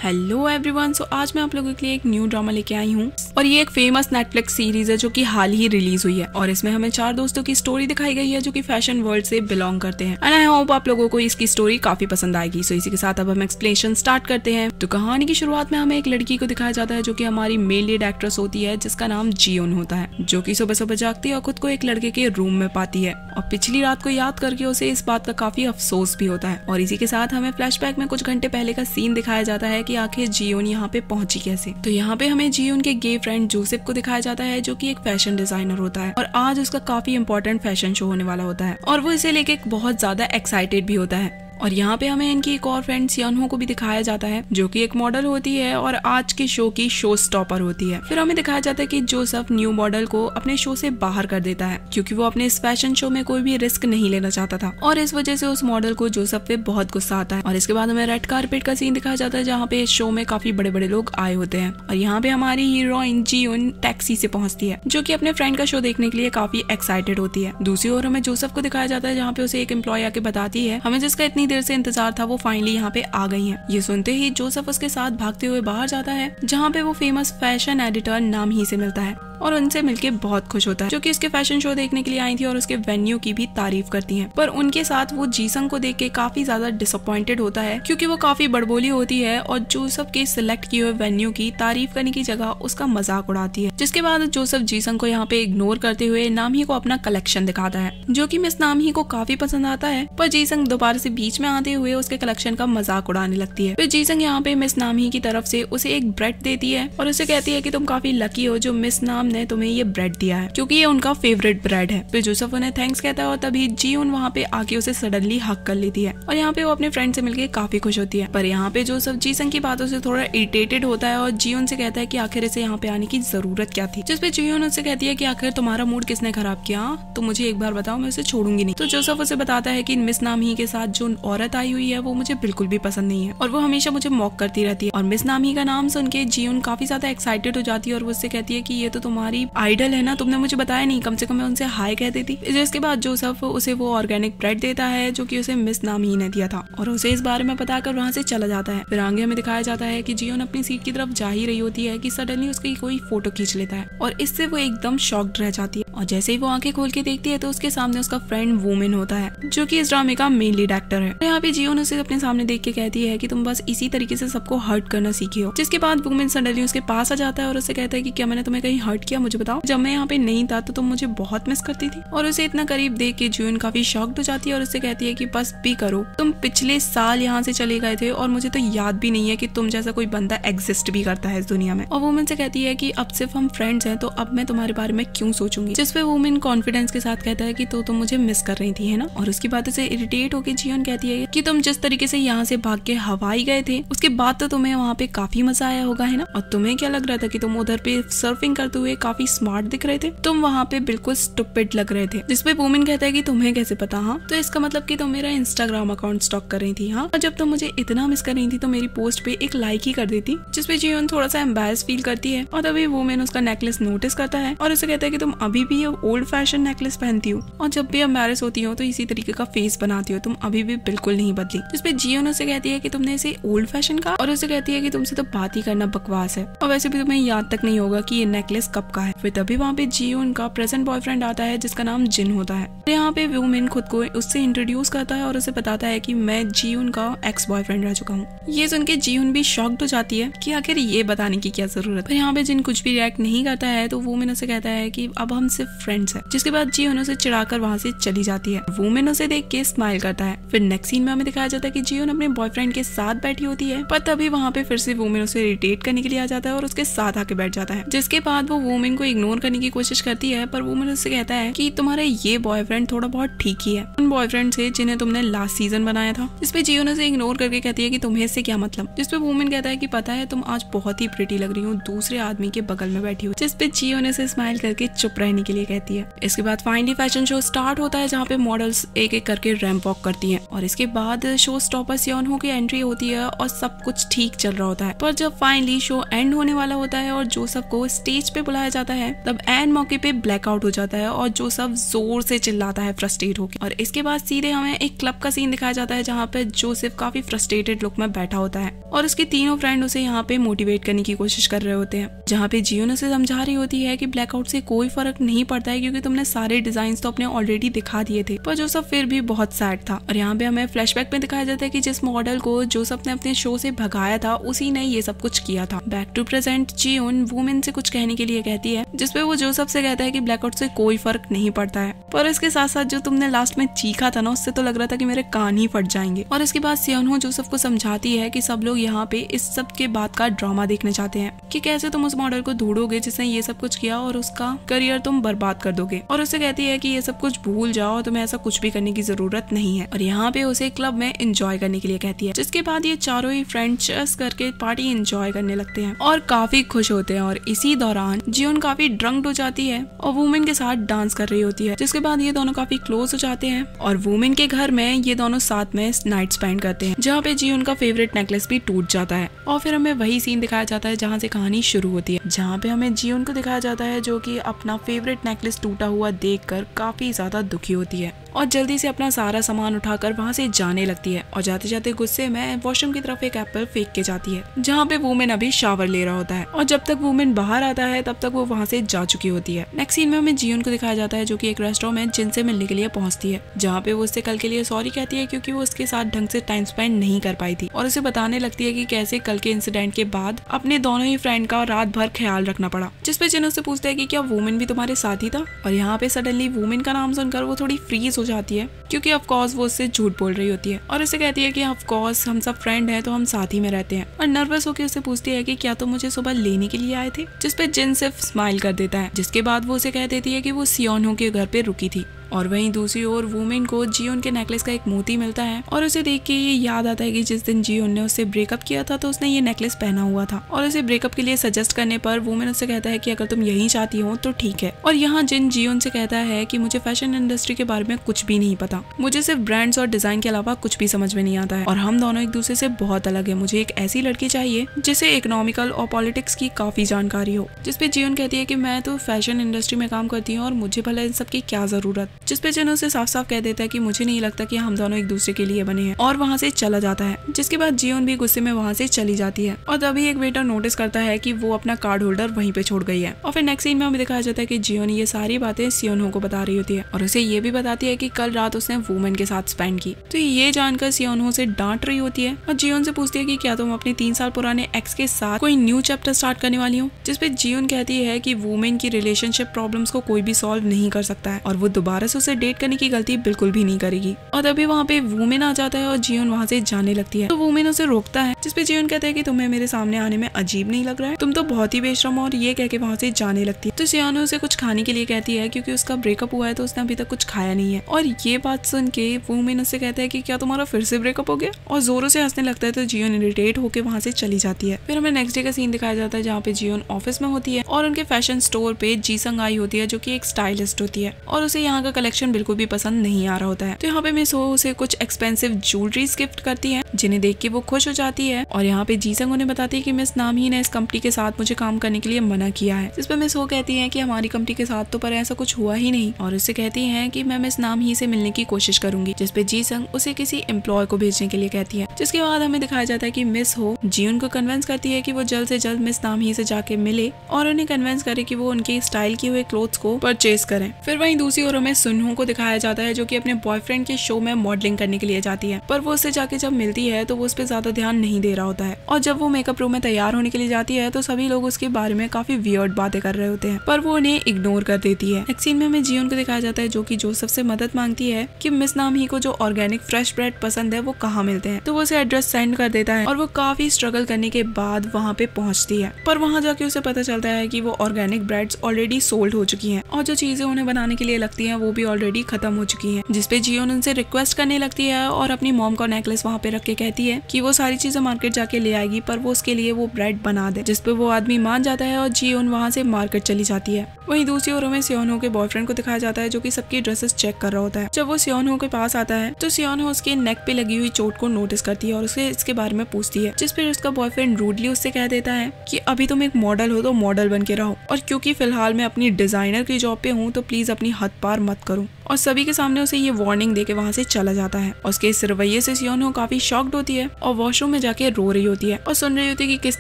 Hello everyone, सो आज मैं आप लोगों के लिए एक न्यू ड्रामा लेके आई हूँ और ये एक फेमस नेटफ्लिक्स सीरीज है जो कि हाल ही रिलीज हुई है और इसमें हमें 4 दोस्तों की स्टोरी दिखाई गई है जो कि फैशन वर्ल्ड से बिलोंग करते हैं एंड आई होप आप लोगों को इसकी स्टोरी काफी पसंद आएगी। सो इसी के साथ अब हम एक्सप्लेनेशन स्टार्ट करते हैं। तो कहानी की शुरुआत में हमें एक लड़की को दिखाया जाता है जो की हमारी मेल लीड एक्ट्रेस होती है जिसका नाम जियोन होता है, जो की सुबह सुबह जागती है और खुद को एक लड़के के रूम में पाती है और पिछली रात को याद करके उसे इस बात का काफी अफसोस भी होता है। और इसी के साथ हमें फ्लैशबैक में कुछ घंटे पहले का सीन दिखाया जाता है कि आखिर जियोन यहाँ पे पहुंची कैसे। तो यहाँ पे हमें जियोन के गे फ्रेंड जोसेफ को दिखाया जाता है जो कि एक फैशन डिजाइनर होता है और आज उसका काफी इंपॉर्टेंट फैशन शो होने वाला होता है और वो इसे लेके बहुत ज्यादा एक्साइटेड भी होता है। और यहाँ पे हमें इनकी एक और फ्रेंड सियोनहो को भी दिखाया जाता है जो कि एक मॉडल होती है और आज के शो की शो स्टॉपर होती है। फिर हमें दिखाया जाता है कि जोसेफ न्यू मॉडल को अपने शो से बाहर कर देता है क्योंकि वो अपने इस फैशन शो में कोई भी रिस्क नहीं लेना चाहता था और इस वजह से उस मॉडल को जोसेफ पे बहुत गुस्सा आता है। और इसके बाद हमें रेड कारपेट का सीन दिखाया जाता है जहाँ पे इस शो में काफी बड़े बड़े लोग आए होते हैं और यहाँ पे हमारी हीरोइन जियोन टैक्सी से पहुंचती है जो की अपने फ्रेंड का शो देखने के लिए काफी एक्साइटेड होती है। दूसरी ओर हमें जोसेफ को दिखाया जाता है जहाँ पे उसे एक एम्प्लॉय आके बताती है हमें जिसका इतनी देर से इंतजार था वो फाइनली यहाँ पे आ गई हैं। ये सुनते ही जोसेफ उसके साथ भागते हुए बाहर जाता है जहाँ पे वो फेमस फैशन एडिटर नाम ही से मिलता है और उनसे मिलके बहुत खुश होता है जो कि इसके फैशन शो देखने के लिए आई थी और उसके वेन्यू की भी तारीफ करती हैं। पर उनके साथ वो जीसंग को देख के काफी ज्यादा डिसअपॉइंटेड होता है क्योंकि वो काफी बड़बोली होती है और जोसेफ के सिलेक्ट किए हुए वेन्यू की तारीफ करने की जगह उसका मजाक उड़ाती है। जिसके बाद जोसेफ जीसंग को यहाँ पे इग्नोर करते हुए नामही को अपना कलेक्शन दिखाता है जो की मिस नामही को काफी पसंद आता है। पर जीसंग दोबारा से बीच में आते हुए उसके कलेक्शन का मजाक उड़ाने लगती है। फिर जीसंग यहाँ पे मिस नामही की तरफ से उसे एक ब्रेड देती है और उसे कहती है कि तुम काफी लकी हो जो मिस नाम ने तुम्हें ये ब्रेड दिया है क्योंकि ये उनका फेवरेट ब्रेड है। फिर जोसेफ उन्हें थैंक्स कहता है और तभी जियोन वहाँ पे आके उसे सडनली हक कर लेती है और यहाँ पे वो अपने फ्रेंड से मिलके काफी खुश होती है। पर यहाँ पे जोसेफ जीसंग की बातों से थोड़ा इरिटेटेड होता है और जियोन से कहता है कि आखिर इसे यहाँ पे आने की जरूरत क्या थी। जिसपे जियोन उससे कहती है कि आखिर तुम्हारा मूड किसने खराब किया, तो मुझे एक बार बताओ, मैं उसे छोड़ूंगी नहीं। तो जोसेफ उसे बताता है कि मिस नामही के साथ जो औरत आई हुई है वो मुझे बिल्कुल भी पसंद नहीं है और वो हमेशा मुझे मॉक करती रहती है। और मिस नामही का नाम सुन के जियोन काफी ज्यादा एक्साइटेड हो जाती है और वो उससे कहती है कि ये तो तुम्हारी आइडल है ना, तुमने मुझे बताया नहीं, कम से कम मैं उनसे हाय कह देती। जिसके बाद जोसेफ उसे वो ऑर्गेनिक ब्रेड देता है जो कि उसे मिस नामही ने दिया था और उसे इस बारे में बताकर वहाँ से चला जाता है। फिर आगे हमें दिखाया जाता है कि जियोन अपनी सीट की तरफ जा ही रही होती है कि सडनली उसकी कोई फोटो खींच लेता है और इससे वो एकदम शॉक्ड रह जाती है और जैसे ही वो आंखें खोल के देखती है तो उसके सामने उसका फ्रेंड वुमेन होता है जो कि इस ड्रामे का मेन लीड एक्टर है। यहाँ पे जियोन उसे अपने सामने देख के कहती है कि तुम बस इसी तरीके से सबको हर्ट करना सीखे हो। जिसके बाद वुमेन सडनली उसके पास आ जाता है और उससे कहता है कि क्या मैंने तुम्हें कहीं हर्ट किया, मुझे बताओ, जब मैं यहाँ पे नहीं था तो तुम मुझे बहुत मिस करती थी। और उसे इतना करीब देख के जियोन काफी शॉक्ड हो जाती है और उससे कहती है कि बस भी करो, तुम पिछले साल यहाँ से चले गए थे और मुझे तो याद भी नहीं है कि तुम जैसा कोई बंदा एग्जिस्ट भी करता है इस दुनिया में। और वुमेन से कहती है कि अब सिर्फ हम फ्रेंड्स हैं तो अब मैं तुम्हारे बारे में क्यों सोचूंगी। जिसपे वुमेन कॉन्फिडेंस के साथ कहता है कि तो तुम मुझे मिस कर रही थी, है ना। और उसकी बातों से इरिटेट होकर जियोन कहती है कि तुम जिस तरीके से यहाँ से भाग के हवाई गए थे उसके बाद तो तुम्हें वहाँ पे काफी मजा आया होगा, है ना। और तुम्हें क्या लग रहा था कि तुम उधर पे सर्फिंग करते हुए काफी स्मार्ट दिख रहे थे, तुम वहाँ पे बिल्कुल स्टूपिड लग रहे थे। जिसपे वुमेन कहता है कि तुम्हें कैसे पता। हाँ, तो इसका मतलब कि तुम मेरा इंस्टाग्राम अकाउंट स्टॉक कर रही थी। हाँ, और जब तुम मुझे इतना मिस कर रही थी तो मेरी पोस्ट पे एक लाइक ही कर देती। जिसपे जियोन थोड़ा सा एम्बैरेस फील करती है और तभी वुमेन उसका नेकलेस नोटिस करता है और उसे कहता है कि तुम अभी भी ये ओल्ड फैशन नेकलेस पहनती हो और जब भी एम्बैरेस होती हो तो इसी तरीके का फेस बनाती हो, तुम अभी भी बिल्कुल नहीं बदली। जिसपे जियोन उसे कहती है कि तुमने इसे ओल्ड फैशन कहा और उसे कहती है कि तुमसे तो बात ही करना बकवास है और वैसे भी तुम्हें याद तक नहीं होगा कि ये नेकलेस कब का है। फिर तभी वहाँ पे जियोन का प्रेजेंट बॉयफ्रेंड आता है जिसका नाम जिन होता है। यहाँ पे वुमेन खुद को उससे इंट्रोड्यूस करता है और उसे बताता है कि मैं जियोन का एक्स बॉयफ्रेंड रह चुका हूँ। ये सुन के जियोन भी शॉक्ड हो जाती है कि आखिर ये बताने की क्या जरूरत है। यहाँ पे जिन कुछ भी रिएक्ट नहीं करता है तो वुमेन उसे कहता है कि अब हम सिर्फ फ्रेंड्स हैं। जिसके बाद जियोन उसे चिढ़ाकर वहाँ से चली जाती है। वुमेन उसे देख के स्माइल करता है। फिर नेक्स्ट सीन में हमें दिखाया जाता है कि जियोन अपने बॉयफ्रेंड के साथ बैठी होती है पर तभी वहाँ पे फिर से वुमेन उसे इरिटेट करने के लिए आ जाता है और उसके साथ आके बैठ जाता है। जिसके बाद वो वुमेन को इग्नोर करने की कोशिश करती है पर वुमेन उससे कहता है कि तुम्हारा ये बॉयफ्रेंड थोड़ा बहुत ठीक ही है उन बॉयफ्रेंड से जिन्हें तुमने लास्ट सीजन बनाया था। जिसपे जियोन उसे इग्नोर करके कहती है कि तुम्हें इससे क्या मतलब। जिसपे वुमेन कहता है कि पता है तुम आज बहुत ही प्रिटी लग रही हो दूसरे आदमी के बगल में बैठी हो। जिसपे जियोन उसे स्माइल करके चुप रहने के लिए कहती है। इसके बाद फाइनली फैशन शो स्टार्ट होता है जहाँ पे मॉडल्स एक एक करके रैंप वॉक करती हैं और इसके बाद शो स्टॉपर सियोनहो की एंट्री होती है और सब कुछ ठीक चल रहा होता है। पर जब फाइनली शो एंड होने वाला होता है और जोसेफ को स्टेज पे बुलाया बढ़ाया जाता है तब एन मौके पे ब्लैकआउट हो जाता है और जोसेफ जोर से चिल्लाता है फ्रस्ट्रेट होकर। और इसके बाद सीधे हमें एक क्लब का सीन दिखाया जाता है जहाँ पे जोसेफ काफी फ्रस्ट्रेटेड लुक में बैठा होता है और उसके तीनों फ्रेंड उसे यहाँ पे मोटिवेट करने की कोशिश कर रहे होते हैं, जहाँ पे जियोन उसे समझा रही होती है कि ब्लैकआउट से कोई फर्क नहीं पड़ता है क्योंकि तुमने सारे डिजाइन तो अपने ऑलरेडी दिखा दिए थे। पर जोसेफ फिर भी बहुत सैड था। और यहाँ पे हमें फ्लैशबैक में दिखाया जाता है कि जिस मॉडल को जोसेफ ने अपने शो से भगाया था उसी ने ये सब कुछ किया था। बैक टू प्रेजेंट जियोन वुमेन से कुछ कहने के लिए कहती है जिसपे वो जोसेफ से कहता है कि ब्लैकआउट से कोई फर्क नहीं पड़ता है, पर इसके साथ साथ जो तुमने लास्ट में चीखा था ना उससे तो लग रहा था कि मेरे कान ही फट जाएंगे। और इसके बाद सियोनहो जोसेफ को समझाती है कि सब लोग यहाँ पे इस सब के बाद का ड्रामा देखने चाहते हैं कि कैसे तुम उस मॉडल को ढूंढोगे जिसने ये सब कुछ किया और उसका करियर तुम बर्बाद कर दोगे। और उससे कहती है कि ये सब कुछ भूल जाओ, तुम्हें ऐसा कुछ भी करने की जरूरत नहीं है। और यहाँ पे उसे क्लब में एंजॉय करने के लिए कहती है, जिसके बाद ये चारों ही फ्रेंड चेस करके पार्टी एंजॉय करने लगते हैं और काफी खुश होते हैं। और इसी दौरान जियोन काफी ड्रंक्ड हो जाती है और वुमेन के साथ डांस कर रही होती है, जिसके बाद ये दोनों काफी क्लोज हो जाते हैं और वुमेन के घर में ये दोनों साथ में नाइट स्पेंड करते हैं, जहाँ पे जियोन का फेवरेट नेकलेस भी टूट जाता है। और फिर हमें वही सीन दिखाया जाता है जहाँ से कहानी शुरू होती है, जहाँ पे हमें जियोन को दिखाया जाता है जो कि अपना फेवरेट नेकलेस टूटा हुआ देखकर काफी ज्यादा दुखी होती है और जल्दी से अपना सारा सामान उठाकर वहाँ से जाने लगती है और जाते जाते गुस्से में वॉशरूम की तरफ एक एप्पल फेंक के जाती है, जहाँ पे वुमेन अभी शावर ले रहा होता है। और जब तक वुमेन बाहर आता है तब तक वो वहाँ से जा चुकी होती है। नेक्स्ट सीन में हमें जियोन को दिखाया जाता है जो कि एक रेस्टोरेंट में जिन से मिलने के लिए पहुंचती है, जहाँ पे वो उससे कल के लिए सॉरी कहती है क्योंकि वो उसके साथ ढंग से टाइम स्पेंड नहीं कर पाई थी और उसे बताने लगती है कि कैसे कल के इंसिडेंट के बाद अपने दोनों ही फ्रेंड का रात भर ख्याल रखना पड़ा। जिसपे जिन उससे पूछता है कि क्या वुमेन भी तुम्हारे साथ ही था। और यहाँ पे सडनली वुमेन का नाम सुनकर वो थोड़ी फ्रीज हो जाती है क्योंकि ऑफ कोर्स वो उससे झूठ बोल रही होती है और उसे कहती है कि ऑफ कोर्स हम सब फ्रेंड हैं तो हम साथ ही में रहते हैं। और नर्वस होकर उससे पूछती है कि क्या तुम मुझे सुबह लेने के लिए आए थे, जिसपे जिन सिर्फ स्माइल कर देता है। जिसके बाद वो उसे कह देती है कि वो सियोनहो के घर पे रुकी थी। और वहीं दूसरी ओर वुमेन को जियोन के नेकलेस का एक मोती मिलता है और उसे देख के ये याद आता है कि जिस दिन जियोन ने उससे ब्रेकअप किया था तो उसने ये नेकलेस पहना हुआ था। और उसे ब्रेकअप के लिए सजेस्ट करने पर वुमेन उससे कहता है कि अगर तुम यही चाहती हो तो ठीक है। और यहाँ जिन जियोन से कहता है कि मुझे फैशन इंडस्ट्री के बारे में कुछ भी नहीं पता, मुझे सिर्फ ब्रांड्स और डिजाइन के अलावा कुछ भी समझ में नहीं आता है और हम दोनों एक दूसरे से बहुत अलग है। मुझे एक ऐसी लड़की चाहिए जिसे इकोनॉमिकल और पॉलिटिक्स की काफी जानकारी हो। जिसपे जियोन कहती है कि मैं तो फैशन इंडस्ट्री में काम करती हूँ और मुझे भला इन सब की क्या जरूरत। जिसपे जिन उसे साफ साफ कह देता है कि मुझे नहीं लगता कि हम दोनों एक दूसरे के लिए बने हैं और वहाँ से चला जाता है। जिसके बाद जियोन भी गुस्से में वहाँ से चली जाती है और तभी एक वेटर नोटिस करता है कि वो अपना कार्ड होल्डर वहीं पे छोड़ गई है। और फिर नेक्स्ट सीन में हमें दिखाया जाता है कि जियोन ये सारी बातें सियोनहो को बता रही होती है और उसे ये भी बताती है कि कल रात उसने वुमेन के साथ स्पेंड की। तो ये जानकर सियोनहो से डांट रही होती है और जियोन से पूछती है कि क्या तुम अपने 3 साल पुराने एक्स के साथ कोई न्यू चैप्टर स्टार्ट करने वाली हो। जिसपे जियोन कहती है कि वुमेन की रिलेशनशिप प्रॉब्लम्स को कोई भी सॉल्व नहीं कर सकता है और वो दोबारा से उसे डेट करने की गलती बिल्कुल भी नहीं करेगी। और तभी वहाँ पे वुमेन आ जाता है और जियोन वहाँ से जाने लगती है तो वुमेन उसे रोकता है। जिसपे जियोन कहता है कि तुम्हें मेरे सामने आने में अजीब नहीं लग रहा है, तुम तो बहुत ही बेशरम हो। और ये कह के वहाँ से जाने लगती है। तो सियोनहो उसे कुछ खाने के लिए कहती है क्योंकि उसका ब्रेकअप हुआ है तो उसने अभी तक कुछ खाया नहीं है। और ये बात सुन के वुमेन उससे कहता है कि क्या तुम्हारा फिर से ब्रेकअप हो गया और जोरों से हंसने लगता है। तो जियोन इरिटेट होकर वहाँ से चली जाती है। फिर हमें नेक्स्ट डे का सीन दिखाया जाता है जहाँ पे जियोन ऑफिस में होती है और उनके फैशन स्टोर पे जीसंग आई होती है जो कि एक स्टाइलिस्ट होती है और उसे यहाँ का कलेक्शन बिल्कुल भी पसंद नहीं आ रहा होता है। तो यहाँ पे मिस हो उसे कुछ एक्सपेंसिव ज्वेलरीज गिफ्ट करती है जिन्हें देख के वो खुश हो जाती है। और यहाँ पे जीसंग उन्हें बताती है कि मिस नामही ने इस कंपनी के साथ मुझे काम करने के लिए मना किया है। जिस पर मिस हो कहती है कि हमारी कंपनी के साथ तो पर ऐसा कुछ हुआ ही नहीं और उससे कहती है कि मैं मिस नामही से मिलने की कोशिश करूंगी। जिसपे जीसंग उसे किसी एम्प्लॉय को भेजने के लिए कहती है। जिसके बाद हमें दिखाया जाता है कि मिस हो जियोन को कन्विंस करती है कि वो जल्द से जल्द मिस नामही से जाके मिले और उन्हें कन्विंस करे कि वो उनके स्टाइल किए हुए क्लोथ्स को परचेज करें। फिर वहीं दूसरी ओर हमें सुनहो को दिखाया जाता है जो कि अपने बॉयफ्रेंड के शो में मॉडलिंग करने के लिए जाती है, पर वो उससे जाके जब मिलती है तो वो उस पर ज्यादा ध्यान नहीं दे रहा होता है। और जब वो मेकअप रूम में तैयार होने के लिए जाती है तो सभी लोग उसके बारे में काफी वियर्ड बातें कर रहे होते हैं, पर वो उन्हें इग्नोर कर देती है। नेक्स्ट सीन में हमें जियोन को दिखाया जाता है जो कि जोसेफ से मदद मांगती है कि मिस नामही को जो ऑर्गेनिक फ्रेश ब्रेड पसंद है वो कहाँ मिलते हैं। तो वो उसे एड्रेस सेंड कर देता है और वो काफी स्ट्रगल करने के बाद वहाँ पे पहुंचती है, पर वहाँ जाके उसे पता चलता है कि वो ऑर्गेनिक ब्रेड्स ऑलरेडी सोल्ड हो चुकी हैं और जो चीजें उन्हें बनाने के लिए लगती हैं वो भी ऑलरेडी खत्म हो चुकी है, जिसपे जियोन उनसे रिक्वेस्ट करने लगती है और अपनी मॉम का नेकलेस वहाँ पे रख के कहती है कि वो सारी चीजें मार्केट जाके ले आएगी, पर वो उसके लिए वो ब्रेड बना दे, जिसपे वो आदमी मान जाता है और जियोन वहाँ से मार्केट चली जाती है। वहीं दूसरी ओर में सियोन हो के बॉयफ्रेंड को दिखाया जाता है जो कि सबकी ड्रेसेस चेक कर रहा होता है। जब वो सियोन हो के पास आता है तो सियोन हो उसके नेक पे लगी हुई चोट को नोटिस करती है और उसे इसके बारे में पूछती है, जिस पर उसका बॉयफ्रेंड रूडली उससे कह देता है कि अभी तुम एक मॉडल हो तो मॉडल बन के रहो, और क्योंकि फिलहाल मैं अपनी डिजाइनर की जॉब पे हूँ तो प्लीज अपनी हद पार मत करो। और सभी के सामने उसे ये वार्निंग देके वहाँ से चला जाता है। और उसके इस रवैये से सियोन हो काफी शॉक्ड होती है और वॉशरूम में जाके रो रही होती है और सुन रही होती है कि किस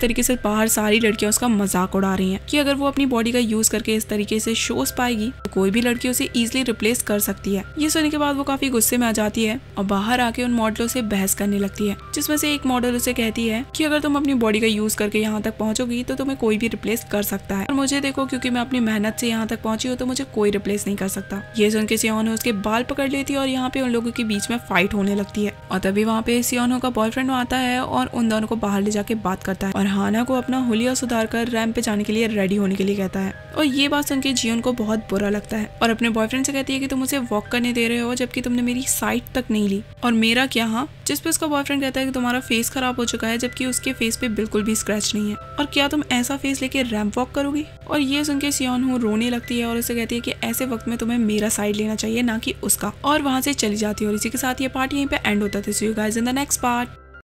तरीके से बाहर सारी लड़कियां उसका मजाक उड़ा रही हैं कि अगर वो अपनी बॉडी का यूज करके इस तरीके से शोज पाएगी तो कोई भी लड़की उसे इजिली रिप्लेस कर सकती है। ये सुनने के बाद वो काफी गुस्से में आ जाती है और बाहर आके उन मॉडलों से बहस करने लगती है, जिसमें से एक मॉडल उसे कहती है कि अगर तुम अपनी बॉडी का यूज करके यहाँ तक पहुंचोगी तो तुम्हें कोई भी रिप्लेस कर सकता है, और मुझे देखो क्योंकि मैं अपनी मेहनत से यहाँ तक पहुंची हूँ तो मुझे कोई रिप्लेस नहीं कर सकता। ये सुन के सियोन हो उसके बाल पकड़ लेती है और यहाँ पे उन लोगों के बीच में फाइट होने लगती है। और तभी वहाँ पे सियोन हो का बॉयफ्रेंड आता है और उन दोनों को बाहर ले जाके बात करता है और हाना को अपना हुलिया सुधार कर रैंप पे जाने के लिए रेडी होने के लिए कहता है। और ये बात सुन के जियोन को बहुत बुरा लगता है और अपने बॉयफ्रेंड से कहती है कि तुम उसे वॉक करने दे रहे हो जबकि तुमने मेरी साइड तक नहीं ली, और मेरा क्या। हाँ, जिस पे उसका बॉयफ्रेंड कहता है कि तुम्हारा फेस खराब हो चुका है जबकि उसके फेस पे बिल्कुल भी स्क्रैच नहीं है, और क्या तुम ऐसा फेस लेके रैंप वॉक करोगी। और ये सुन के सियोन हो रोने लगती है और उसे कहती है कि ऐसे वक्त में तुम्हें मेरा साइड लेना चाहिए ना कि उसका, और वहां से चली जाती है। और इसी के साथ ये पार्ट यहीं पे एंड होता है। See you guys in the next part.